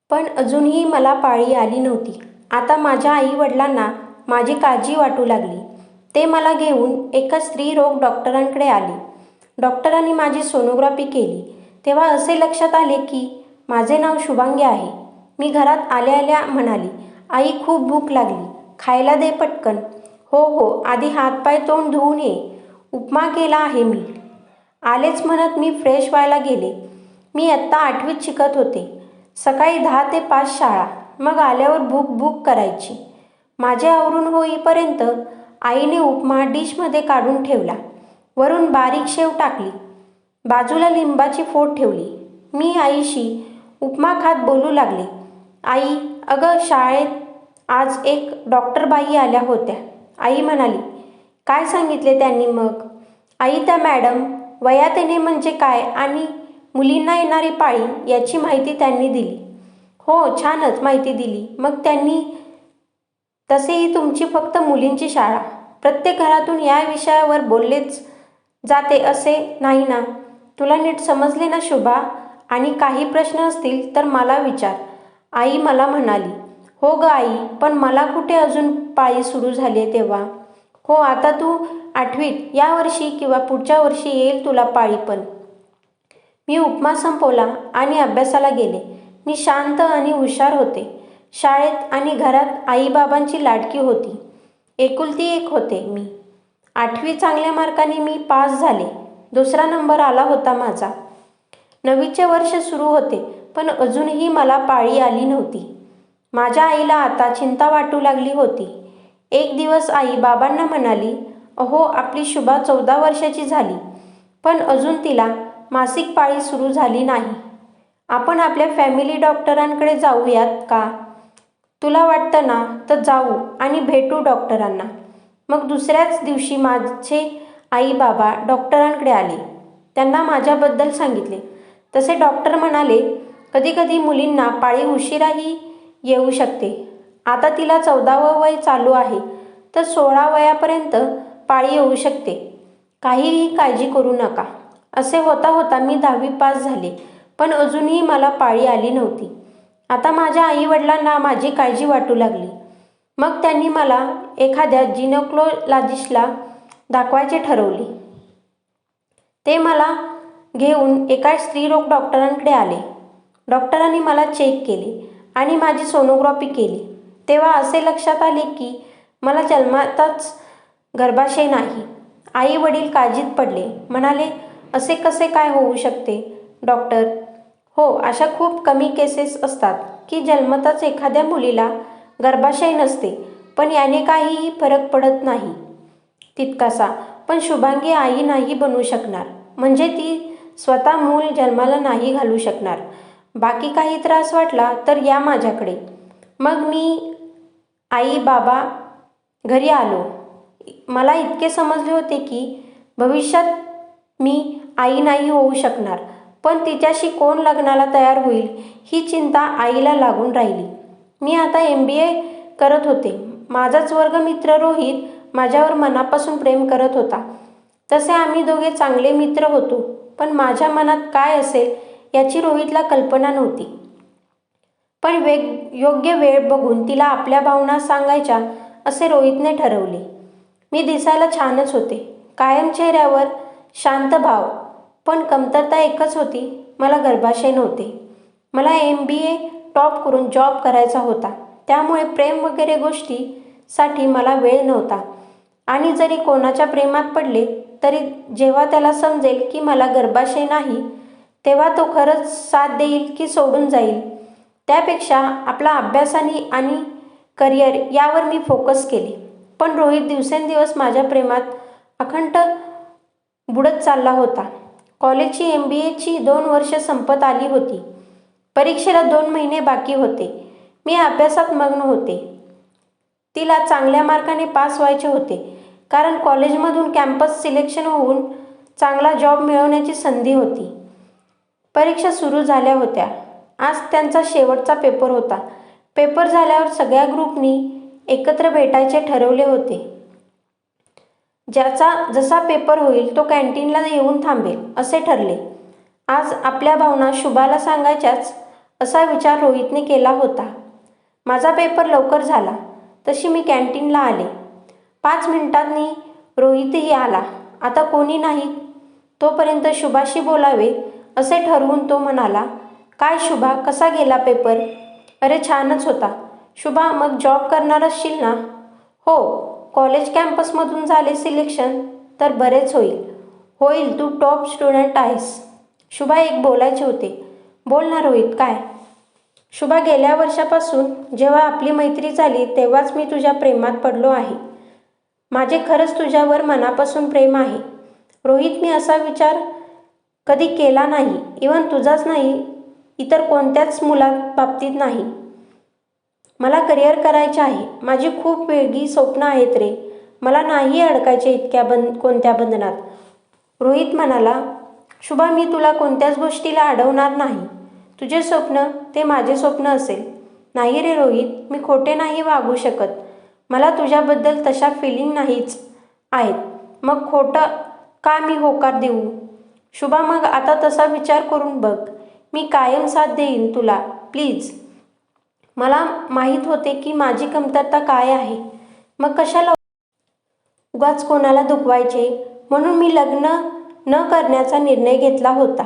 पण अजूनही मला पाळी आली नव्हती. आता माझ्या आई-वडिलांना माझी काळजी वाटू लागली. ते मला घेऊन एका स्त्रीरोग डॉक्टरांकडे आले. डॉक्टरांनी माझी सोनोग्राफी केली. तेव्हा असे लक्षात आले की माझे नाव शुभांगी आहे. मी घरात आल्या-आल्या म्हणाली, "आई, खूप भूक लागली. खायला दे पटकन." "हो हो, आधी हातपाय तोंड धुवून ये. उपमा केला आहे मी." आलेच म्हणत मी फ्रेश व्हायला गेले. मी इयत्ता 8वीत शिकत होते. सकाळी 10 ते 5 शाळा, मग आल्यावर भूक भूक करायची. माझे आवरून होईपर्यंत आईने उपमा डिशमध्ये काढून ठेवला. वरून बारीक शेव टाकली. बाजूला लिंबाची फोड ठेवली. मी आईशी उपमा खात बोलू लागले, "आई, अगं शाळेत आज एक डॉक्टरबाई आल्या होत्या." आई म्हणाली, "काय सांगितले त्यांनी मग?" "आई, त्या मॅडम वयात येणे म्हणजे काय आणि मुलींना येणारी पाळी याची माहिती त्यांनी दिली." "हो, छानच माहिती दिली. मग त्यांनी तसेही तुमची फक्त मुलींची शाळा. प्रत्येक घरातून या विषयावर बोललेच जाते असे नाही ना. तुला नीट समजले ना शुभा? आणि काही प्रश्न असतील तर मला विचार." आई मला म्हणाली, "हो ग आई, पण मला कुठे अजून पाळी सुरू झाली आहे तेव्हा." "हो, आता तू 8वीत, या वर्षी किंवा पुढच्या वर्षी येईल तुला पाळी पण." मी उपमा संपवला आणि अभ्यासाला गेले. मी शांत आणि हुशार होते. शाळेत आणि घरात आईबाबांची लाडकी होती. एकुलती एक होते मी. 8वी चांगल्या मार्काने मी पास झाले. 2रा नंबर आला होता माझा. 9वीचे वर्ष सुरू होते, पण अजूनही मला पाळी आली नव्हती. माझ्या आईला आता चिंता वाटू लागली होती. एक दिवस आई बाबांना म्हणाली, "अहो, आपली शुभा 14 वर्षाची झाली, पण अजून तिला मासिक पाळी सुरू झाली नाही. आपण आपल्या फॅमिली डॉक्टरांकडे जाऊयात का? तुला वाटतं ना तर जाऊ आणि भेटू डॉक्टरांना." मग दुसऱ्याच दिवशी माझे आई बाबा डॉक्टरांकडे आले. त्यांना माझ्याबद्दल सांगितले. तसे डॉक्टर म्हणाले, "कधी-कधी मुलींना पाळी उशिराही येऊ शकते. आता तिला 14वं वय चालू आहे, तर 16 वयापर्यंत पाळी येऊ शकते. काहीही काळजी करू नका." असे होता होता मी 10वी पास झाले, पण अजूनही मला पाळी आली नव्हती. आता माझ्या आई-वडिलांना माझी काळजी वाटू लागली. मग त्यांनी मला एखाद्या जिनेकोलॉजिस्टला दाखवायचे ठरवले. ते मला घेऊन एका स्त्रीरोग डॉक्टरांकडे आले. डॉक्टरांनी मला चेक केले आणि माझी सोनोग्राफी केली. तेव्हा असे लक्षात आले की मला जन्मताच गर्भाशय नाही. आई-वडील काळजीत पडले. म्हणाले, "असे कसे काय होऊ शकते डॉक्टर?" "हो, अशा खूप कमी केसेस असतात की जन्मताच एखाद्या मुलीला गर्भाशय नसते, पण याने काहीही फरक पडत नाही तितकासा. पण शुभांगी आई नाही बनू शकणार. म्हणजे ती स्वतः मूल जन्माला नाही घालू शकणार. बाकी काही त्रास वाटला तर या माझ्याकडे." मग मी आई बाबा घरी आलो. मला इतके समजले होते की भविष्यात मी आई नाही होऊ शकणार, पण तिच्याशी कोण लग्नाला तयार होईल ही चिंता आईला लागून राहिली. मी आता MBA करत होते. माझाच वर्गमित्र रोहित माझ्यावर मनापासून प्रेम करत होता. तसे आम्ही दोघे चांगले मित्र होतो, पण माझ्या मनात काय असेल याची रोहितला कल्पना नव्हती. पण योग्य वेळ बघून तिला आपल्या भावना सांगायच्या असे रोहितने ठरवले. मी दिसायला छानच होते. कायम चेहऱ्यावर शांत भाव, पण कमतरता एकच होती, मला गर्भाशय नव्हते. मला MBA टॉप करून जॉब करायचा होता. त्यामुळे प्रेम वगैरे गोष्टीसाठी मला वेळ नव्हता. आणि जरी कोणाच्या प्रेमात पडले तरी जेव्हा त्याला समजेल की मला गर्भाशय नाही, तेव्हा तो खरंच साथ देईल की सोडून जाईल, त्यापेक्षा आपला अभ्यास आणि करिअर यावर मी फोकस केले. पण रोहित दिवसेंदिवस माझ्या प्रेमात अखंड बुडत चालला होता. कॉलेजची MBAची 2 वर्ष संपत आली होती. परीक्षेला 2 महिने बाकी होते. मी अभ्यासात मग्न होते. तिला चांगल्या मार्काने पास व्हायचे होते, कारण कॉलेजमधून कॅम्पस सिलेक्शन होऊन चांगला जॉब मिळवण्याची संधी होती. परीक्षा सुरू झाल्या होत्या. आज त्यांचा शेवटचा पेपर होता. पेपर झाल्यावर सगळ्या ग्रुपनी एकत्र भेटायचे ठरवले होते. ज्याचा जसा पेपर होईल तो कॅन्टीनला येऊन थांबेल असे ठरले. आज आपल्या भावना शुभाला सांगायच्याच असा विचार रोहितने केला होता. माझा पेपर लवकर झाला तशी मी कॅन्टीनला आले. 5 मिनिटांनी रोहितही आला. आता कोणी नाही तोपर्यंत शुभाशी बोलावे असे ठरवून तो म्हणाला, काय शुभा, कसा गेला पेपर? अरे छानच होता. शुभा, मग जॉब करणार असशील ना? हो, कॉलेज कॅम्पसमधून झाले सिलेक्शन तर बरेच होईल. होईल, तू टॉप स्टुडंट आहेस. शुभा, एक बोलायचे होते. बोल ना रोहित, काय? शुभा, गेल्या वर्षापासून जेव्हा आपली मैत्री झाली तेव्हाच मी तुझ्या प्रेमात पडलो आहे. माझे खरंच तुझ्यावर मनापासून प्रेम आहे. रोहित, मी असा विचार कधी केला नाही. इव्हन तुझाच नाही, इतर कोणत्याच बाबतीत नाही. मला करिअर करायचे आहे. माझी खूप वेगळी स्वप्न आहेत रे. मला नाही अडकायचे इतक्या कोणत्या बंधनात. रोहित म्हणाला, शुभा, मी तुला कोणत्याच गोष्टीला अडवणार नाही. तुझे स्वप्न ते माझे स्वप्न असेल. नाही रे रोहित, मी खोटे नाही वागू शकत. मला तुझ्याबद्दल तशा फिलिंग नाहीच आहेत. मग खोटं का मी होकार देऊ? शुभा, मग आता तसा विचार करून बघ. मी कायम साथ देईन तुला, प्लीज. मला माहीत होते की माझी कमतरता काय आहे. मग कशाला उगाच कोणाला दुखवायचे, म्हणून मी लग्न न करण्याचा निर्णय घेतला होता.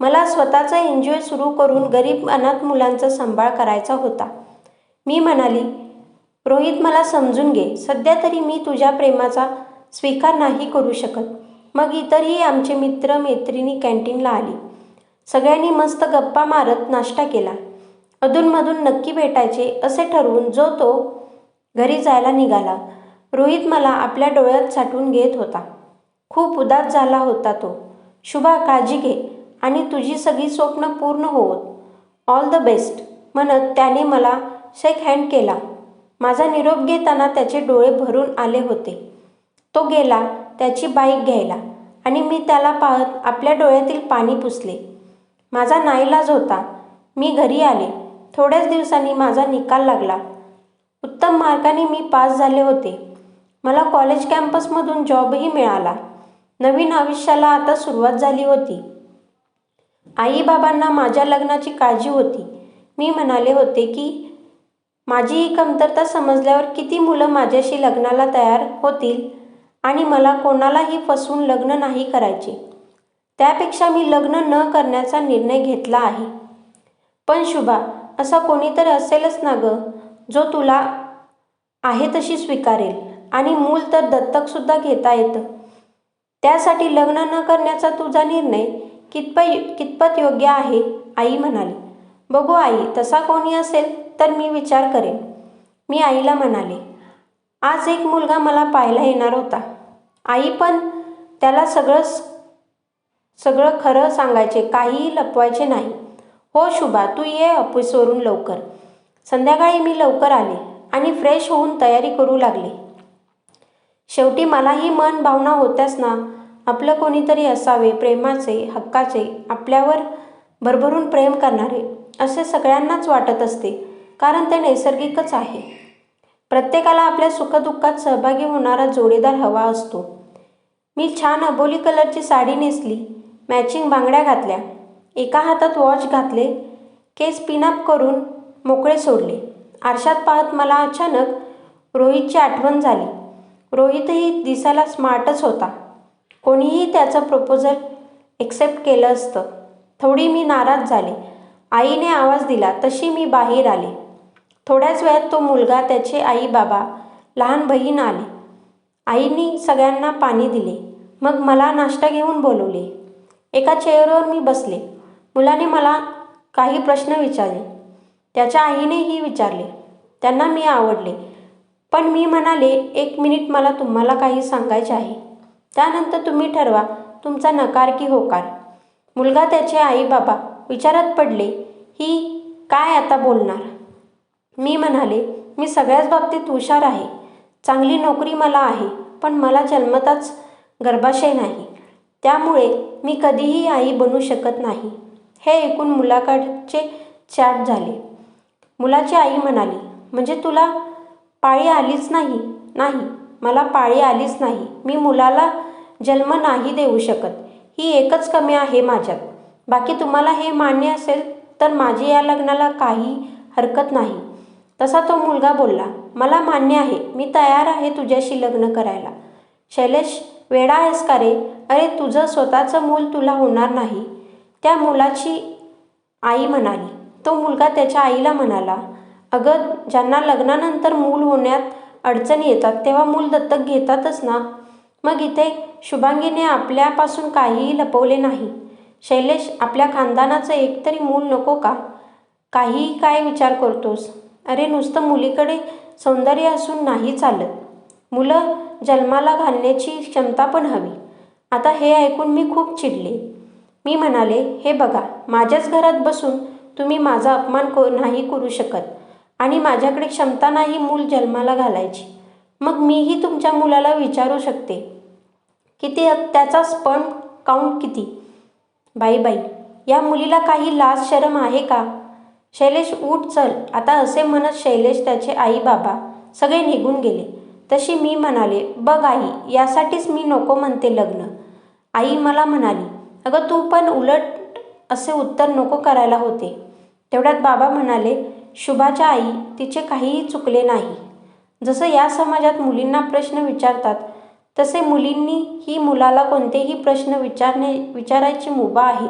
मला स्वतःचा एनजीओ सुरू करून गरीब अनाथ मुलांचा सांभाळ करायचा होता. मी म्हणाली, रोहित, मला समजून घे. सध्या तरी मी तुझ्या प्रेमाचा स्वीकार नाही करू शकत. मग इतरही आमचे मित्र मैत्रिणी कॅन्टीनला आली. सगळ्यांनी मस्त गप्पा मारत नाश्ता केला. अधूनमधून नक्की भेटायचे असे ठरवून जो तो घरी जायला निघाला. रोहित मला आपल्या डोळ्यात साठवून घेत होता. खूप उदास झाला होता तो. शुभा, काळजी घे आणि तुझी सगळी स्वप्न पूर्ण होवोत. ऑल द बेस्ट म्हणत त्याने मला शेक हँड केला. माझा निरोप घेताना त्याचे डोळे भरून आले होते. तो गेला त्याची बाईक घ्यायला आणि मी त्याला पाहत आपल्या डोळ्यातील पाणी पुसले. माझा नाईलाज होता. मी घरी आले. थोड्याच दिवसांनी माझा निकाल लागला. उत्तम मार्काने मी पास झाले होते. मला कॉलेज कॅम्पसमधून जॉबही मिळाला. नवीन आयुष्याला आता सुरुवात झाली होती. आई बाबांना माझ्या लग्नाची काळजी होती. मी म्हणाले होते की माझी ही कमतरता समजल्यावर किती मुलं माझ्याशी लग्नाला तयार होतील आणि मला कोणालाही फसवून लग्न नाही करायचे. त्यापेक्षा मी लग्न न करण्याचा निर्णय घेतला आहे. पण शुभा, असा कोणीतरी असेलच ना गं, जो तुला आहे तशी स्वीकारेल आणि मूल तर दत्तकसुद्धा घेता येतं. त्यासाठी लग्न न करण्याचा तुझा निर्णय कितपत योग्य आहे? आई म्हणाली. बघू आई, तसा कोणी असेल तर मी विचार करेन. मी आईला म्हणाले, आज एक मुलगा मला पाहायला येणार होता. आई, पण त्याला सगळं खरं सांगायचे, काहीही लपवायचे नाही. हो शुभा, तू ये ऑफिसवरून लवकर. संध्याकाळी मी लवकर आले आणि फ्रेश होऊन तयारी करू लागले. शेवटी मलाही मन भावना होत्याच ना. आपलं कोणीतरी असावे, प्रेमाचे, हक्काचे, आपल्यावर भरभरून प्रेम करणारे, असे सगळ्यांनाच वाटत असते, कारण ते नैसर्गिकच आहे. प्रत्येकाला आपल्या सुखदुःखात सहभागी होणारा जोडीदार हवा असतो. मी छान अबोली कलरची साडी नेसली, मॅचिंग बांगड्या घातल्या, एका हातात वॉच घातले, केस पिनअप करून मोकळे सोडले. आरशात पाहत मला अचानक रोहितची आठवण झाली. रोहितही दिसायला स्मार्टच होता. कोणीही त्याचं प्रपोजल एक्सेप्ट केलं असतं. थोडी मी नाराज झाले. आईने आवाज दिला तशी मी बाहेर आले. थोड्याच वेळात तो मुलगा, त्याचे आई बाबा, लहान बहीण आले. आईने सगळ्यांना पाणी दिले. मग मला नाश्ता घेऊन बोलवले. एका चेअरवर मी बसले. मुलाने मला काही प्रश्न विचारले. त्याच्या आईनेही विचारले. त्यांना मी आवडले. पण मी म्हणाले, 1 मिनिट, मला तुम्हाला काही सांगायचे आहे. त्यानंतर तुम्ही ठरवा तुमचा नकार की होकार. मुलगा, त्याचे आई बाबा विचारात पडले, ही काय आता बोलणार? मी म्हणाले, मी सगळ्याच बाबतीत हुशार आहे. चांगली नोकरी मला आहे, पण मला जन्मताच गर्भाशय नाही. त्यामुळे मी कधीही आई बनू शकत नाही. हे ऐकून मुलाकडचे चाट झाले. मुलाची आई म्हणाली, म्हणजे तुला पाळी आलीच नाही? नाही, मला पाळी आलीच नाही. मी मुलाला जन्म नाही देऊ शकत. ही एकच कमी आहे माझ्यात. बाकी तुम्हाला हे मान्य असेल तर माझी या लग्नाला काही हरकत नाही. तसा तो मुलगा बोलला, मला मान्य आहे, मी तयार आहे तुझ्याशी लग्न करायला. शैलेश, वेडा आहेस का रे? अरे तुझं स्वतःचं मूल तुला होणार नाही, त्या मुलाची आई म्हणाली. तो मुलगा त्याच्या आईला म्हणाला, अगं, ज्यांना लग्नानंतर मूल होण्यात अडचणी येतात तेव्हा मूल दत्तक घेतातच ना. मग इथे शुभांगीने आपल्यापासून काहीही लपवले नाही. शैलेश, आपल्या खानदानाचं एकतरी मूल नको का? काहीही काय विचार करतोस? अरे नुसतं मुलीकडे सौंदर्य असून नाही चालत, मुलं जन्माला घालण्याची क्षमता पण हवी. आता हे ऐकून मी खूप चिडले. मी म्हणाले, हे बघा, माझ्याच घरात बसून तुम्ही माझा अपमान नाही करू शकत आणि माझ्याकडे क्षमता नाही मूल जन्माला घालायची. मग मीही तुमच्या मुलाला विचारू शकते की त्याचा स्पर्म काउंट किती. बाई, या मुलीला काही लाज शरम आहे का? शैलेश, उठ चल आता, असे म्हणत शैलेश, त्याचे आई बाबा सगळे निघून गेले. तशी मी म्हणाले, बघ आई, यासाठीच मी नको म्हणते लग्न. आई मला म्हणाली, अगं तू पण उलट असे उत्तर नको करायला होते. तेवढ्यात बाबा म्हणाले, शुभाच्या आई, तिचे काहीही चुकले नाही. जसं या समाजात मुलींना प्रश्न विचारतात तसे मुलींनी ही मुलाला कोणतेही प्रश्न विचारायची मुभा आहे.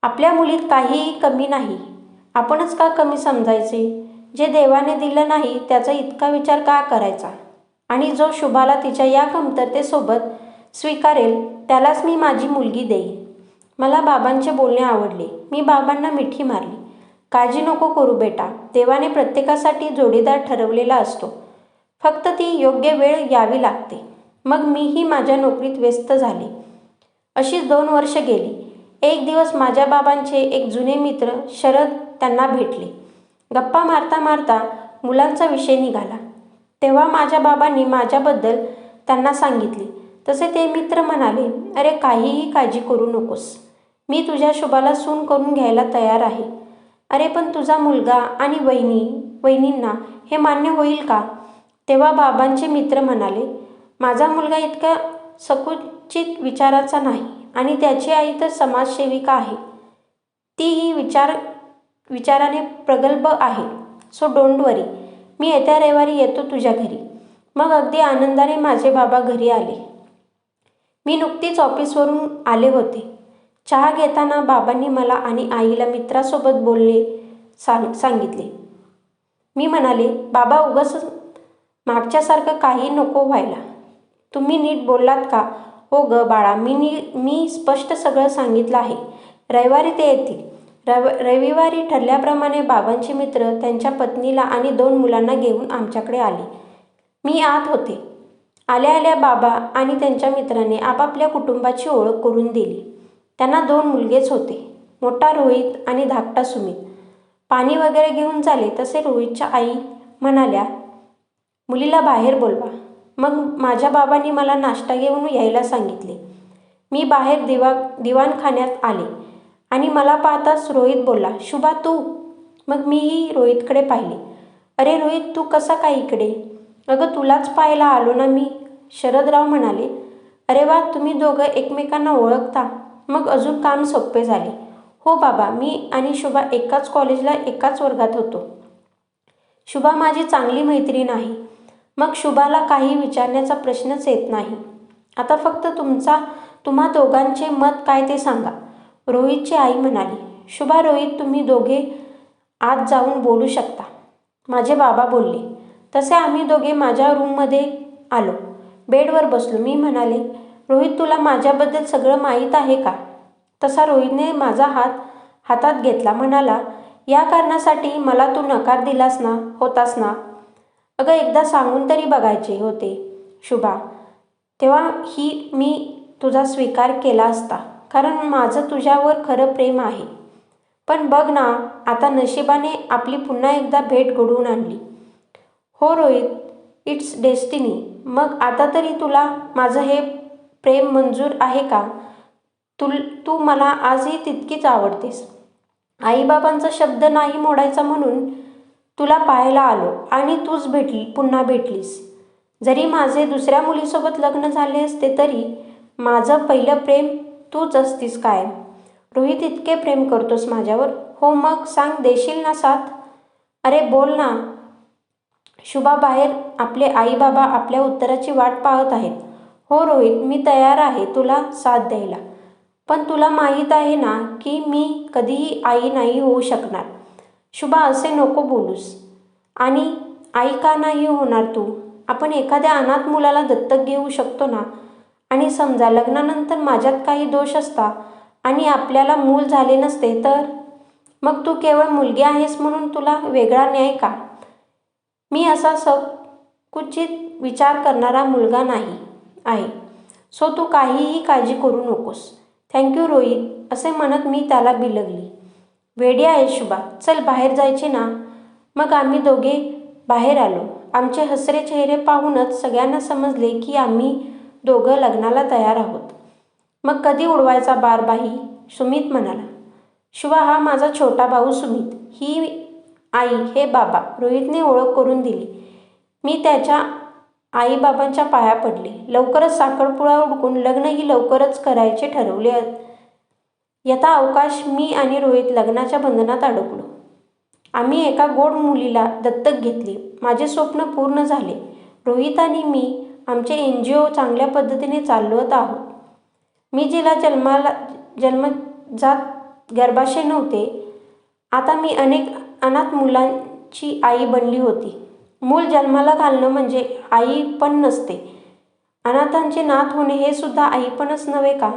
आपल्या मुलीत काहीही कमी नाही, आपणच का कमी समजायचे? जे देवाने दिलं नाही त्याचा इतका विचार का करायचा? आणि जो शुभाला तिच्या या कमतरतेसोबत स्वीकारेल त्यालाच मी माझी मुलगी देईन. मला बाबांचे बोलणे आवडले. मी बाबांना मिठी मारली. काळजी नको करू बेटा, देवाने प्रत्येकासाठी जोडीदार ठरवलेला असतो, फक्त ती योग्य वेळ यावी लागते. मग मीही माझ्या नोकरीत व्यस्त झाले. अशीच 2 वर्ष गेली. एक दिवस माझ्या बाबांचे एक जुने मित्र शरद त्यांना भेटले. गप्पा मारता मारता मुलांचा विषय निघाला. तेव्हा माझ्या बाबांनी माझ्याबद्दल त्यांना सांगितले. तसे ते मित्र म्हणाले, अरे काहीही काळजी करू नकोस, मी तुझ्या शुभाला सून करून घ्यायला तयार आहे. अरे पण तुझा मुलगा आणि वहिनींना हे मान्य होईल का? तेव्हा बाबांचे मित्र म्हणाले, माझा मुलगा इतका संकुचित विचाराचा नाही आणि त्याची आई तर समाजसेविका आहे. तीही विचाराने प्रगल्भ आहे. सो डोंट वरी, मी येत्या रविवारी येतो तुझ्या घरी. मग अगदी आनंदाने माझे बाबा घरी आले. मी नुकतीच ऑफिसवरून आले होते. चहा घेताना बाबांनी मला आणि आईला मित्रासोबत बोलणे सांगितले. मी म्हणाले, बाबा, उगाच मागच्यासारखं काही नको व्हायला. तुम्ही नीट बोललात का? हो ग बाळा, मी स्पष्ट सगळं सांगितलं आहे. रविवारी ते येतील. रविवारी ठरल्याप्रमाणे बाबांचे मित्र त्यांच्या पत्नीला आणि 2 मुलांना घेऊन आमच्याकडे आले. मी आत होते. आल्या आल्या बाबा आणि त्यांच्या मित्राने आपापल्या कुटुंबाची ओळख करून दिली. त्यांना 2 मुलगेच होते, मोठा रोहित आणि धाकटा सुमित. पाणी वगैरे घेऊन झाले तसे रोहितच्या आई म्हणाल्या, मुलीला बाहेर बोलवा. मग माझ्या बाबांनी मला नाश्ता घेऊन यायला सांगितले. मी बाहेर दिवाणखान्यात आले आणि मला पाहताच रोहित बोलला, शुभा तू? मग मीही रोहितकडे पाहिले. अरे रोहित, तू कसा काय इकडे? अगं तुलाच पाहायला आलो ना मी. शरदराव म्हणाले, अरे वा, तुम्ही दोघं एकमेकांना ओळखता, मग अजून काम सोपे झाले. हो बाबा, मी आणि शुभा एकाच कॉलेजला एकाच वर्गात होतो. शुभा माझी चांगली मैत्रीण आहे. मग शुभाला काही विचारण्याचा प्रश्नच येत नाही. आता फक्त तुम्हा दोघांचे मत काय ते सांगा. रोहितची आई म्हणाली. शुभा, रोहित, तुम्ही दोघे आत जाऊन बोलू शकता, माझे बाबा बोलले. तसे आम्ही दोघे माझ्या रूममध्ये आलो. बेडवर बसलो. मी म्हणाले, रोहित, तुला माझ्याबद्दल सगळं माहीत आहे का? तसा रोहितने माझा हातात घेतला. म्हणाला, या कारणासाठी मला तू नकार दिलास होतास ना? अगं एकदा सांगून तरी बघायचे होते शुभा, तेव्हा मी तुझा स्वीकार केला असता, कारण माझं तुझ्यावर खरं प्रेम आहे. पण बघ ना, आता नशिबाने आपली पुन्हा एकदा भेट घडवून आणली. हो रोहित, इट्स डेस्टिनी. मग आता तरी तुला माझं हे प्रेम मंजूर आहे का? तू मला आजही तितकीच आवडतेस. आईबाबांचा शब्द नाही मोडायचा म्हणून तुला पाहायला आलो आणि तूच पुन्हा भेटलीस. जरी माझे दुसऱ्या मुलीसोबत लग्न झाले असते तरी माझं पहिलं प्रेम तूच असतीस कायम. रोहित, इतके प्रेम करतोस माझ्यावर? हो मग सांग, देशील ना साथ? अरे बोल ना. शुभा, बाहेर आपले आई बाबा आपल्या उत्तराची वाट पाहत आहेत. हो रोहित, मी तयार आहे तुला साथ द्यायला. पण तुला माहीत आहे ना की मी कधीही आई नाही होऊ शकणार. शुभा, असे नको बोलूस. आणि आई का नाही होणार तू? आपण एखाद्या अनाथ मुलाला दत्तक घेऊ शकतो ना. आणि समजा लग्नानंतर माझ्यात काही दोष असता आणि आपल्याला मूल झाले नसते तर? मग तू केवळ मुलगी आहेस म्हणून तुला वेगळा न्याय का? मी असा संकुचित विचार करणारा मुलगा नाही आहे. सो तू काहीही काळजी करू नकोस. थँक्यू रोहित, असे म्हणत मी त्याला बिलगली. वेडी आहे शुभा, चल बाहेर जायचे ना. मग आम्ही दोघे बाहेर आलो. आमचे हसरे चेहरे पाहूनच सगळ्यांना समजले की आम्ही दोघं लग्नाला तयार आहोत. मग कधी उडवायचा बारबाही? सुमित म्हणाला. शुभा, हा माझा छोटा भाऊ सुमित, ही आई, हे बाबा. रोहितने ओळख करून दिली. मी त्याच्या आईबाबांच्या पाया पडले. लवकरच साखरपुडा उडकून लग्नही लवकरच करायचे ठरवले. यथा अवकाश मी आणि रोहित लग्नाच्या बंधनात अडकलो. आम्ही एका गोड मुलीला दत्तक घेतले. माझे स्वप्न पूर्ण झाले. रोहित आणि मी आमचे NGO चांगल्या पद्धतीने चालवत आहोत. मी जिला जन्मजात गर्भाशय नव्हते, आता मी अनेक अनाथ मुलांची आई बनली होती. मूल जन्माला घालणं म्हणजे आई पण नसते. अनाथांचे नाथ होणे हे सुद्धा आईपणच नव्हे का?